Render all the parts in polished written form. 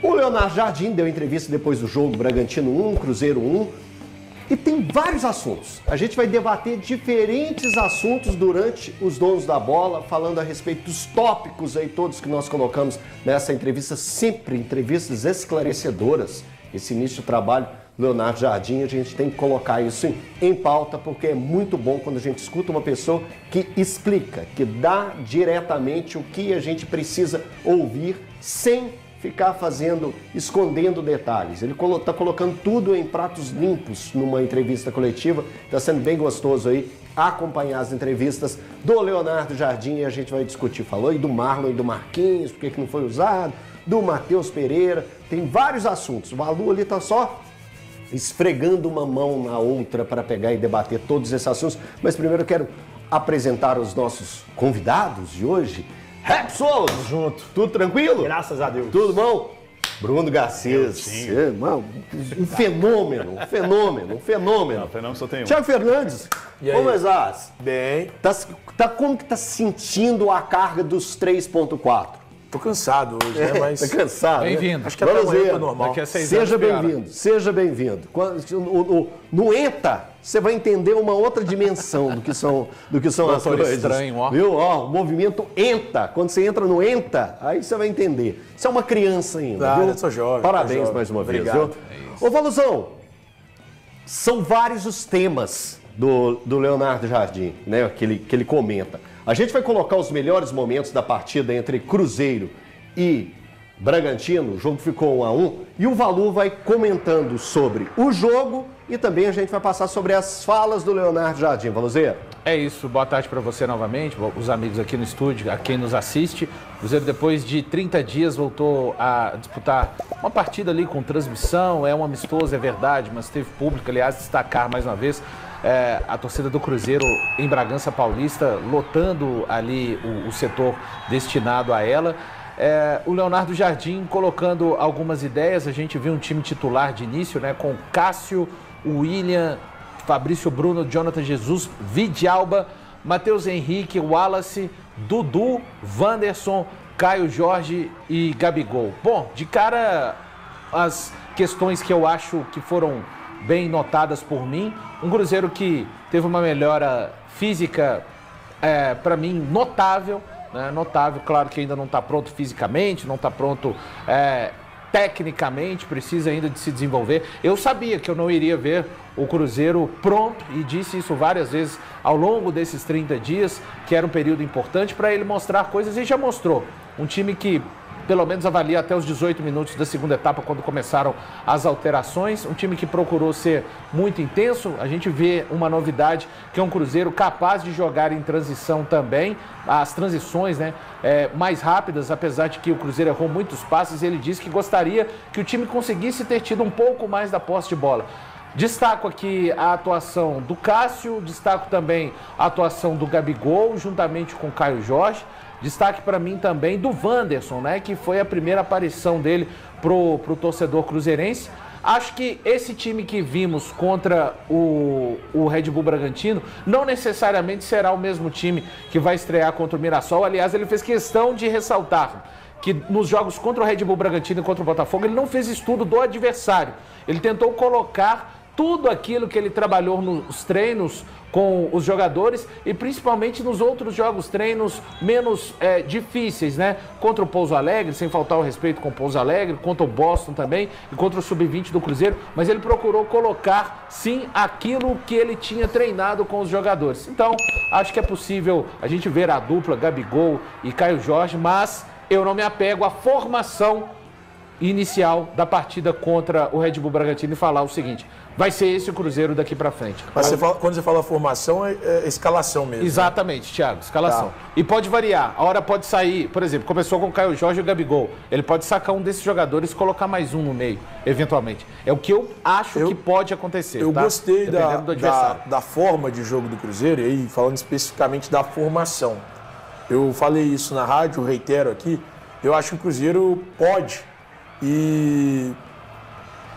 O Leonardo Jardim deu entrevista depois do jogo, Bragantino 1, Cruzeiro 1. E tem vários assuntos. A gente vai debater diferentes assuntos durante os Donos da Bola, falando a respeito dos tópicos aí todos que nós colocamos nessa entrevista, sempre entrevistas esclarecedoras. Esse início de trabalho, Leonardo Jardim, a gente tem que colocar isso em pauta, porque é muito bom quando a gente escuta uma pessoa que explica, que dá diretamente o que a gente precisa ouvir sem ficar escondendo detalhes. Ele está colocando tudo em pratos limpos numa entrevista coletiva. Está sendo bem gostoso aí acompanhar as entrevistas do Leonardo Jardim e a gente vai discutir. Falou aí do Marlon e do Marquinhos, por que não foi usado, do Matheus Pereira, tem vários assuntos. O Valu ali está só esfregando uma mão na outra para pegar e debater todos esses assuntos. Mas primeiro eu quero apresentar os nossos convidados de hoje. Rap Souza! Junto. Tudo tranquilo? Graças a Deus. Tudo bom? Bruno Garcês. Um fenômeno. Não, fenômeno só tem um. Thiago Fernandes. E aí? Como estás? Bem. Como que tá sentindo a carga dos 3.4? Tô cansado hoje, né? Mas... Tá cansado, Bem-vindo. Né? Acho que até amanhã tá normal. Daqui a 6 Seja anos, bem-vindo, seja bem-vindo. No ENTA, você vai entender uma outra dimensão do que são as coisas. Estranho, ó. Viu? Ó, o movimento ENTA. Quando você entra no ENTA, aí você vai entender. Você é uma criança ainda, viu? Eu sou jovem. Parabéns jovem. mais uma vez, Obrigado. viu? Ô, Valuzão, são vários os temas do Leonardo Jardim, né? Que ele comenta. A gente vai colocar os melhores momentos da partida entre Cruzeiro e Bragantino. O jogo ficou 1-1 e o Valu vai comentando sobre o jogo e também a gente vai passar sobre as falas do Leonardo Jardim. Valuzeiro? É isso, boa tarde para você novamente, os amigos aqui no estúdio, a quem nos assiste. O Cruzeiro, depois de 30 dias, voltou a disputar uma partida ali com transmissão, é um amistoso, é verdade, mas teve público. Aliás, destacar mais uma vez a torcida do Cruzeiro em Bragança Paulista, lotando ali o setor destinado a ela. O Leonardo Jardim colocando algumas ideias. A gente viu um time titular de início, né, com Cássio, William, Fabrício Bruno, Jonathan Jesus, Vidalba, Matheus Henrique, Wallace, Dudu, Wanderson, Caio Jorge e Gabigol. Bom, de cara, as questões que eu acho que foram bem notadas por mim. Um Cruzeiro que teve uma melhora física, para mim, notável. Notável, claro que ainda não está pronto fisicamente, não está pronto tecnicamente, precisa ainda de se desenvolver. Eu sabia que eu não iria ver o Cruzeiro pronto e disse isso várias vezes ao longo desses 30 dias, que era um período importante para ele mostrar coisas e já mostrou. Um time que pelo menos avalia até os 18 minutos da segunda etapa, quando começaram as alterações. Um time que procurou ser muito intenso. A gente vê uma novidade, que é um Cruzeiro capaz de jogar em transição também. As transições, né, mais rápidas, apesar de que o Cruzeiro errou muitos passes. Ele disse que gostaria que o time conseguisse ter tido um pouco mais da posse de bola. Destaco aqui a atuação do Cássio, destaco também a atuação do Gabigol, juntamente com o Caio Jorge. Destaque para mim também do Wanderson, né, que foi a primeira aparição dele pro torcedor cruzeirense. Acho que esse time que vimos contra o Red Bull Bragantino não necessariamente será o mesmo time que vai estrear contra o Mirassol. Aliás, ele fez questão de ressaltar que nos jogos contra o Red Bull Bragantino e contra o Botafogo, ele não fez estudo do adversário. Ele tentou colocar tudo aquilo que ele trabalhou nos treinos com os jogadores e principalmente nos outros jogos, treinos menos difíceis, né? Contra o Pouso Alegre, sem faltar o respeito com o Pouso Alegre, contra o Boston também e contra o Sub-20 do Cruzeiro, mas ele procurou colocar, sim, aquilo que ele tinha treinado com os jogadores. Então, acho que é possível a gente ver a dupla Gabigol e Caio Jorge, mas eu não me apego à formação inicial da partida contra o Red Bull Bragantino e falar o seguinte: vai ser esse o Cruzeiro daqui pra frente. Mas quando você fala formação, é escalação mesmo. Exatamente, Thiago, escalação. Tá. E pode variar, a hora pode sair, por exemplo, começou com o Caio Jorge e o Gabigol. Ele pode sacar um desses jogadores e colocar mais um no meio, eventualmente. É o que eu acho que pode acontecer. Eu gostei da forma de jogo do Cruzeiro, e aí falando especificamente da formação. Eu falei isso na rádio, reitero aqui. Eu acho que o Cruzeiro pode. E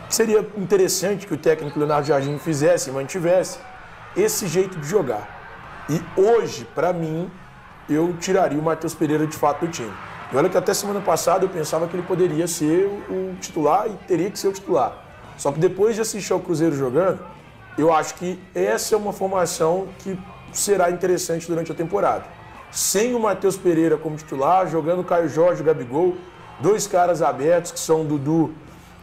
seria interessante que o técnico Leonardo Jardim fizesse e mantivesse esse jeito de jogar. E hoje, para mim, eu tiraria o Matheus Pereira de fato do time. E olha que até semana passada eu pensava que ele poderia ser o titular e teria que ser o titular. Só que depois de assistir ao Cruzeiro jogando, eu acho que essa é uma formação que será interessante durante a temporada. Sem o Matheus Pereira como titular, jogando o Caio Jorge e o Gabigol, 2 caras abertos, que são o Dudu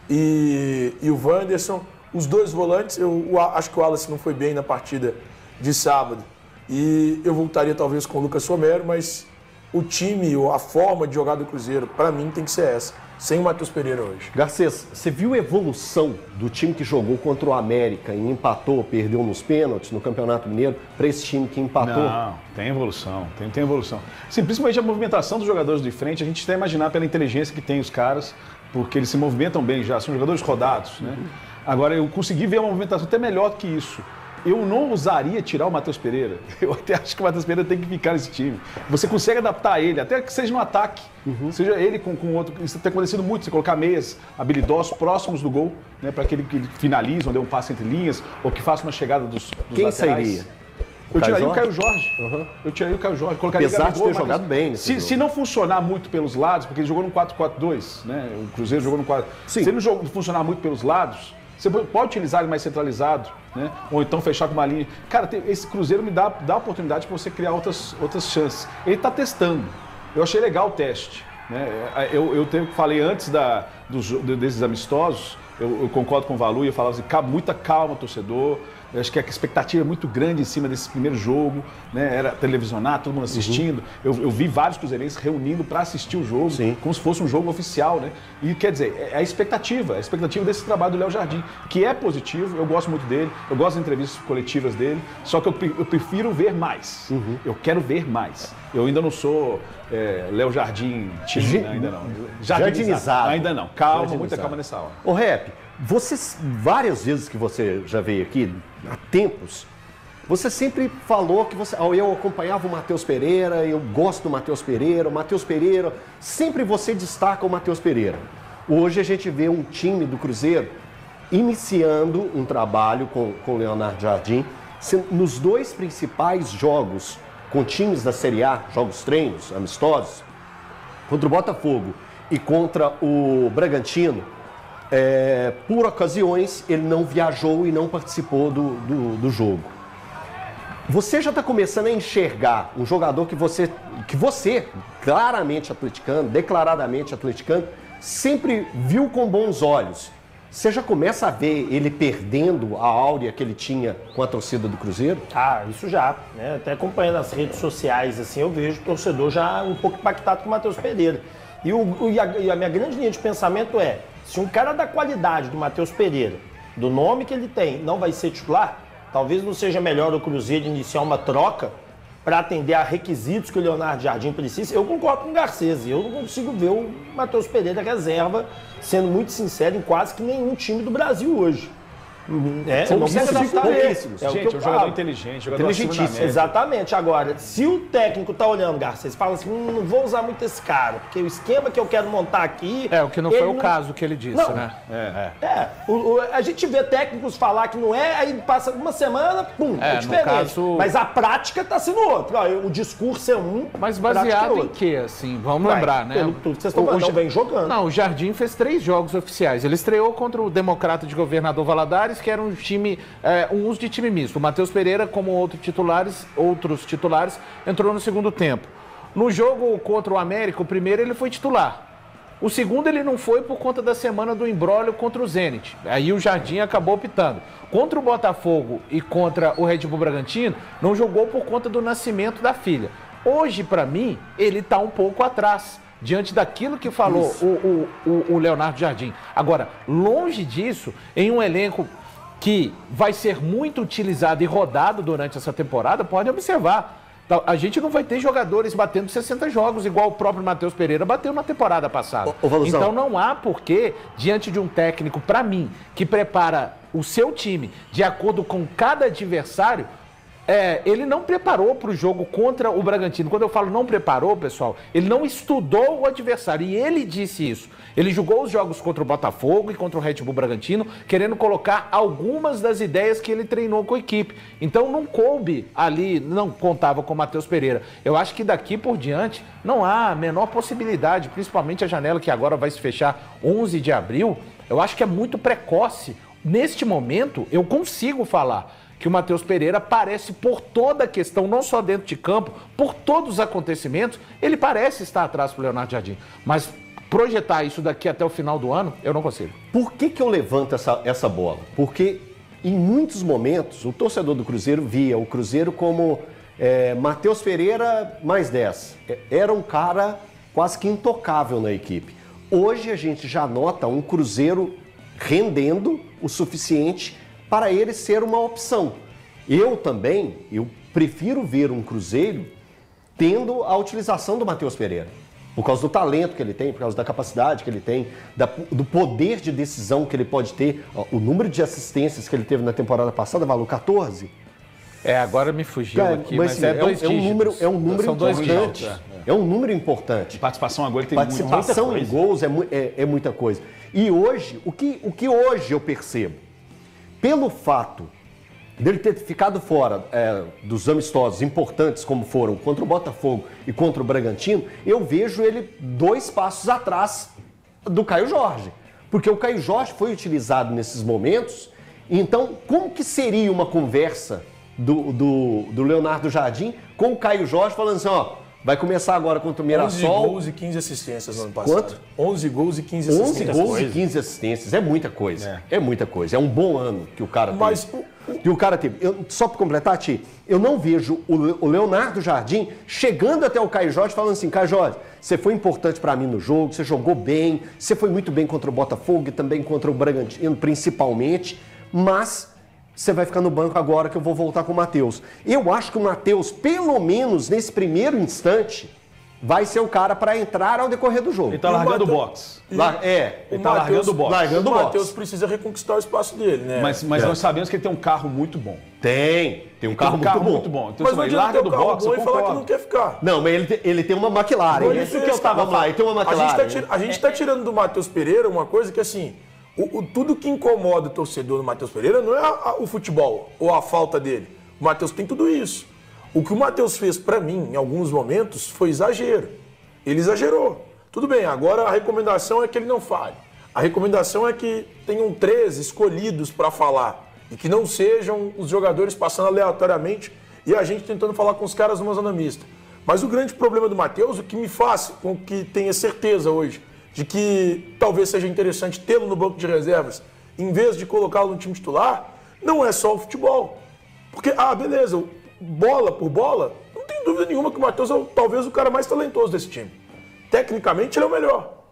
e o Wanderson. Os 2 volantes, eu acho que o Wallace não foi bem na partida de sábado. E eu voltaria talvez com o Lucas Romero, mas o time, a forma de jogar do Cruzeiro, para mim, tem que ser essa. Sem o Matheus Pereira hoje. Garcês, você viu a evolução do time que jogou contra o América e empatou, perdeu nos pênaltis no Campeonato Mineiro, para esse time que empatou? Não, tem evolução, tem evolução. Sim, principalmente a movimentação dos jogadores de frente, a gente tem que imaginar pela inteligência que tem os caras, porque eles se movimentam bem já, são jogadores rodados, né? Agora, eu consegui ver uma movimentação até melhor do que isso. Eu não ousaria tirar o Matheus Pereira. Eu até acho que o Matheus Pereira tem que ficar nesse time. Você consegue adaptar ele, até que seja no ataque. Seja ele com outro. Isso tem acontecido muito. Você colocar meias habilidosos próximos do gol, né, para que ele finalize, ou dê um passe entre linhas, ou que faça uma chegada dos Quem laterais. sairia? Eu tiraria o Caio Jorge. Eu tiraria o Caio Jorge. Colocaria Apesar de ter Gabigol, jogado bem nesse jogo. Se não funcionar muito pelos lados, porque ele jogou no 4-4-2, né? O Cruzeiro jogou no 4. Sim. Se ele não funcionar muito pelos lados, você pode utilizar ele mais centralizado, né? Ou então fechar com uma linha. Cara, esse Cruzeiro me dá a oportunidade para você criar outras chances. Ele está testando. Eu achei legal o teste, né? Eu falei antes desses amistosos, eu concordo com o Valu e eu falava assim, muita calma, torcedor. Eu acho que a expectativa é muito grande em cima desse primeiro jogo, né? Era televisionado, todo mundo assistindo. Eu vi vários cruzeirenses reunindo para assistir o jogo, como se fosse um jogo oficial, né? E quer dizer, é a expectativa desse trabalho do Léo Jardim, que é positivo, eu gosto muito dele, eu gosto das entrevistas coletivas dele, só que eu prefiro ver mais. Eu quero ver mais. Eu ainda não sou Léo Jardim, ainda não. Jardinizado. Ainda não. Calma, muita calma nessa hora. Ô, Rep, várias vezes que você já veio aqui, há tempos, você sempre falou que eu acompanhava o Matheus Pereira, eu gosto do Matheus Pereira, o Matheus Pereira, sempre você destaca o Matheus Pereira. Hoje a gente vê um time do Cruzeiro iniciando um trabalho com o Leonardo Jardim, nos 2 principais jogos com times da Série A, jogos treinos, amistosos, contra o Botafogo e contra o Bragantino, por ocasiões ele não viajou e não participou do jogo. Você já está começando a enxergar um jogador que você claramente atleticano, declaradamente atleticano, sempre viu com bons olhos. Você já começa a ver ele perdendo a áurea que ele tinha com a torcida do Cruzeiro? Ah, isso já, né? Até acompanhando as redes sociais, assim, eu vejo o torcedor já um pouco impactado com o Matheus Pereira. E a minha grande linha de pensamento é, se um cara da qualidade do Matheus Pereira, do nome que ele tem, não vai ser titular, talvez não seja melhor o Cruzeiro iniciar uma troca para atender a requisitos que o Leonardo Jardim precisa. Eu concordo com o Garcês, eu não consigo ver o Matheus Pereira reserva, sendo muito sincero, em quase que nenhum time do Brasil hoje. São pouquíssimos. Gente, é um jogador inteligente, jogador inteligentíssimo. Exatamente. Agora, se o técnico tá olhando, Garcês, fala assim, não vou usar muito esse cara, porque o esquema que eu quero montar aqui... o que não foi o caso que ele disse, não, né? A gente vê técnicos falar que não é, aí passa uma semana, pum, é diferente. Caso... Mas a prática tá sendo outra. O discurso é um, mas baseado em quê, assim? Vamos lembrar, né? Pelo tudo que vocês estão falando, não vem jogando. Não, o Jardim fez 3 jogos oficiais. Ele estreou contra o Democrata de Governador Valadares, que era um time, um uso de time misto. O Matheus Pereira, como outros titulares, entrou no segundo tempo. No jogo contra o América, o primeiro ele foi titular. O segundo ele não foi por conta da semana do imbróglio contra o Zenit. Aí o Jardim acabou optando. Contra o Botafogo e contra o Red Bull Bragantino, não jogou por conta do nascimento da filha. Hoje, para mim, ele está um pouco atrás, diante daquilo que falou o Leonardo Jardim. Agora, longe disso, em um elenco que vai ser muito utilizado e rodado durante essa temporada, pode observar. A gente não vai ter jogadores batendo 60 jogos, igual o próprio Matheus Pereira bateu na temporada passada. Então não há porquê, diante de um técnico, para mim, que prepara o seu time de acordo com cada adversário, ele não preparou para o jogo contra o Bragantino. Quando eu falo não preparou, pessoal, ele não estudou o adversário. E ele disse isso. Ele jogou os jogos contra o Botafogo e contra o Red Bull Bragantino, querendo colocar algumas das ideias que ele treinou com a equipe. Então não coube ali, não contava com o Matheus Pereira. Eu acho que daqui por diante não há a menor possibilidade, principalmente a janela que agora vai se fechar 11 de abril. Eu acho que é muito precoce. Neste momento, eu consigo falar que o Matheus Pereira parece, por toda a questão, não só dentro de campo, por todos os acontecimentos, ele parece estar atrás do Leonardo Jardim. Mas projetar isso daqui até o final do ano, eu não consigo. Por que eu levanto essa bola? Porque em muitos momentos o torcedor do Cruzeiro via o Cruzeiro como Matheus Pereira mais 10. Era um cara quase que intocável na equipe. Hoje a gente já nota um Cruzeiro rendendo o suficiente para ele ser uma opção. Eu prefiro ver um Cruzeiro tendo a utilização do Matheus Pereira. Por causa do talento que ele tem, por causa da capacidade que ele tem, do poder de decisão que ele pode ter. O número de assistências que ele teve na temporada passada, valeu 14. Agora me fugiu aqui, mas é um número São importante. É um número importante. Participação agora tem Participação em gols é muita coisa. E hoje, o que hoje eu percebo? Pelo fato dele ter ficado fora dos amistosos importantes como foram contra o Botafogo e contra o Bragantino, eu vejo ele 2 passos atrás do Caio Jorge. Porque o Caio Jorge foi utilizado nesses momentos, então como que seria uma conversa do Leonardo Jardim com o Caio Jorge falando assim, vai começar agora contra o Mirassol. 11 gols e 15 assistências no ano passado. Quanto? 11 gols e 15 assistências. 11 gols e 15 assistências. É muita coisa. É muita coisa. É um bom ano que o cara teve. Só para completar, Ti, eu não vejo o Leonardo Jardim chegando até o Caio Jorge falando assim, Caio Jorge, você foi importante para mim no jogo, você jogou bem, você foi muito bem contra o Botafogo e também contra o Bragantino, principalmente, mas você vai ficar no banco agora que eu vou voltar com o Matheus. Eu acho que o Matheus, pelo menos nesse primeiro instante, vai ser o cara para entrar ao decorrer do jogo. Ele tá largando o box. Ele tá largando o box. O Matheus precisa reconquistar o espaço dele, né? Mas nós sabemos que ele tem um carro muito bom. Tem um carro muito bom. Então, mas ele larga do box, e falar que não quer ficar. Não, mas ele tem uma McLaren. Por isso que eu tava falando. Ele tem uma McLaren. A gente tá tirando do Matheus Pereira uma coisa que, assim, tudo que incomoda o torcedor do Matheus Pereira não é o futebol ou a falta dele. O Matheus tem tudo isso. O que o Matheus fez pra mim, em alguns momentos, foi exagero. Ele exagerou. Tudo bem, agora a recomendação é que ele não fale. A recomendação é que tenham 13 escolhidos para falar e que não sejam os jogadores passando aleatoriamente e a gente tentando falar com os caras numa zona mista. Mas o grande problema do Matheus, o que me faz com que tenha certeza hoje de que talvez seja interessante tê-lo no banco de reservas, em vez de colocá-lo no time titular, não é só o futebol. Porque, beleza, bola por bola, não tem dúvida nenhuma que o Matheus é talvez o cara mais talentoso desse time. Tecnicamente, ele é o melhor.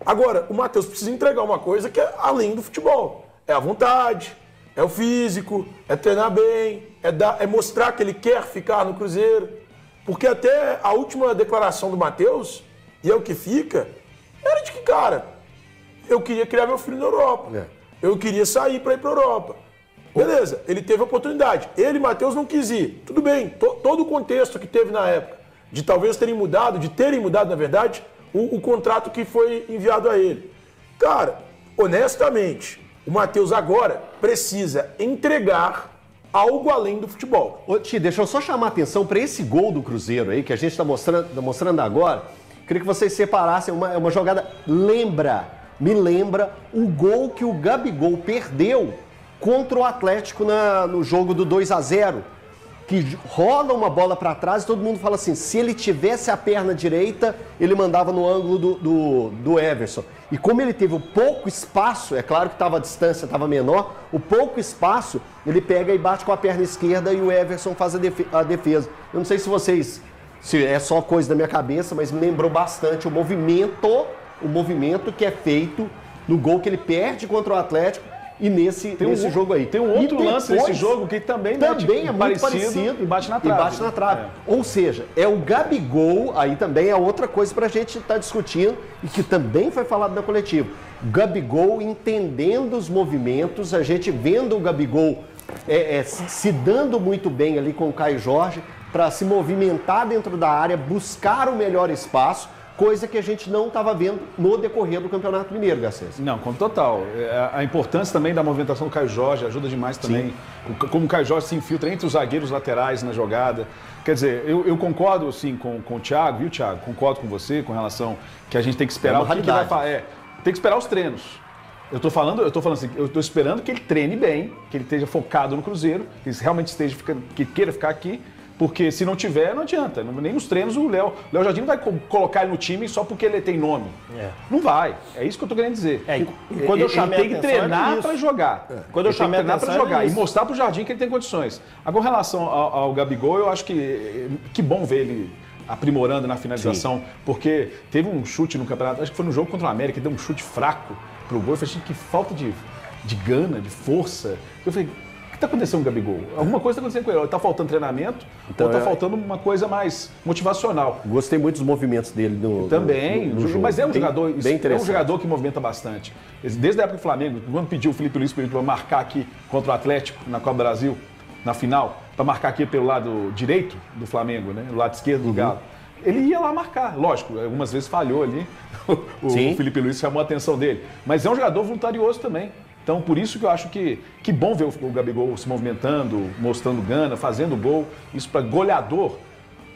Agora, o Matheus precisa entregar uma coisa que é além do futebol. É a vontade, é o físico, é treinar bem, é mostrar que ele quer ficar no Cruzeiro. Porque até a última declaração do Matheus, e é o que fica, era de que, cara, eu queria criar meu filho na Europa. Eu queria sair para ir para a Europa. Beleza, ele teve a oportunidade. Ele, Matheus, não quis ir. Tudo bem, todo o contexto que teve na época, de talvez terem mudado, na verdade, o contrato que foi enviado a ele. Cara, honestamente, o Matheus agora precisa entregar algo além do futebol. Ô, Ti, deixa eu só chamar a atenção para esse gol do Cruzeiro aí, que a gente está mostrando agora. Queria que vocês separassem uma jogada. Me lembra o gol que o Gabigol perdeu contra o Atlético no jogo do 2-0, que rola uma bola para trás e todo mundo fala assim, se ele tivesse a perna direita, ele mandava no ângulo do Everson. E como ele teve o pouco espaço, é claro que a distância estava menor, o pouco espaço, ele pega e bate com a perna esquerda e o Everson faz a defesa. Eu não sei se é só coisa da minha cabeça, mas me lembrou bastante o movimento que é feito no gol que ele perde contra o Atlético e nesse jogo aí. Tem um outro lance nesse jogo que também é muito parecido e bate na trave. Ou seja, é o Gabigol, aí também é outra coisa pra gente estar discutindo e que também foi falado na coletiva. Gabigol entendendo os movimentos, a gente vendo o Gabigol se dando muito bem ali com o Caio Jorge para se movimentar dentro da área, buscar o melhor espaço, coisa que a gente não estava vendo no decorrer do Campeonato Mineiro, Garcês. Não, com total. A importância também da movimentação do Caio Jorge ajuda demais também. Como o Caio Jorge se infiltra entre os zagueiros laterais na jogada. Quer dizer, eu concordo sim com o Thiago, viu, Thiago? Concordo com você com relação que a gente tem que esperar o que vai fazer. Tem que esperar os treinos. Eu tô falando assim, eu tô esperando que ele treine bem, que ele esteja focado no Cruzeiro, que ele realmente que queira ficar aqui. Porque se não tiver, não adianta. Nem nos treinos o Léo Jardim não vai colocar ele no time só porque ele tem nome. Não vai. É isso que eu tô querendo dizer. Quando eu chamei ele tem que treinar para jogar. Quando eu chamei treinar para jogar e mostrar pro Jardim que ele tem condições. Agora, em relação ao Gabigol, eu acho que bom ver ele aprimorando na finalização, porque teve um chute no campeonato, acho que foi no jogo contra o América, ele deu um chute fraco pro gol. Eu falei, que falta de gana, de força. Eu falei, o que está acontecendo com o Gabigol? Alguma coisa está acontecendo com ele. Está faltando treinamento ou está faltando uma coisa mais motivacional? Gostei muito dos movimentos dele no jogo. Mas é um jogador que movimenta bastante. Desde a época do Flamengo, quando pediu o Felipe Luiz para marcar aqui contra o Atlético na Copa Brasil, na final, para marcar aqui pelo lado direito do Flamengo, né? Do lado esquerdo do Galo. Ele ia lá marcar, lógico, algumas vezes falhou ali, o Felipe Luiz chamou a atenção dele. Mas é um jogador voluntarioso também. Então, por isso que eu acho que bom ver o Gabigol se movimentando, mostrando gana, fazendo gol. Isso para goleador,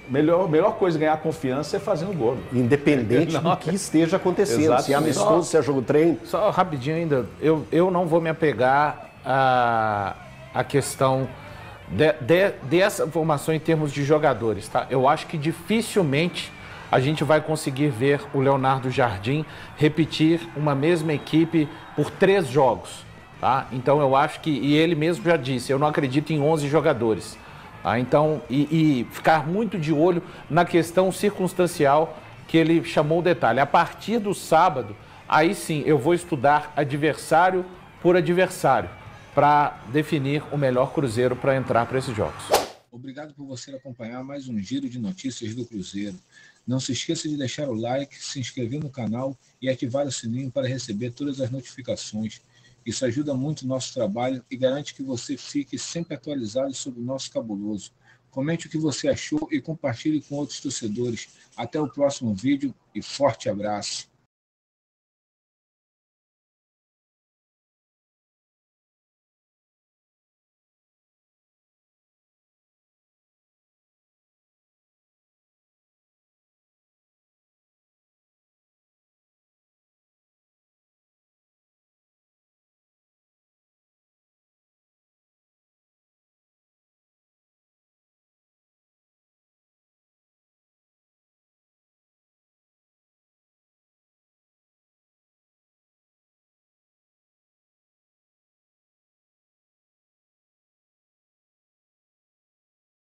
melhor coisa ganhar confiança é fazendo gol. Independente do que esteja acontecendo. Exatamente. Se é amistoso, se é jogo treino. Só rapidinho ainda, eu não vou me apegar à questão dessa formação em termos de jogadores, tá? Eu acho que dificilmente a gente vai conseguir ver o Leonardo Jardim repetir uma mesma equipe por 3 jogos, tá? Então eu acho que, e ele mesmo já disse, eu não acredito em 11 jogadores, tá? Então, e ficar muito de olho na questão circunstancial que ele chamou o detalhe. A partir do sábado, aí sim, eu vou estudar adversário por adversário para definir o melhor Cruzeiro para entrar para esses jogos. Obrigado por você acompanhar mais um giro de notícias do Cruzeiro. Não se esqueça de deixar o like, se inscrever no canal e ativar o sininho para receber todas as notificações. Isso ajuda muito o nosso trabalho e garante que você fique sempre atualizado sobre o nosso cabuloso. Comente o que você achou e compartilhe com outros torcedores. Até o próximo vídeo e forte abraço.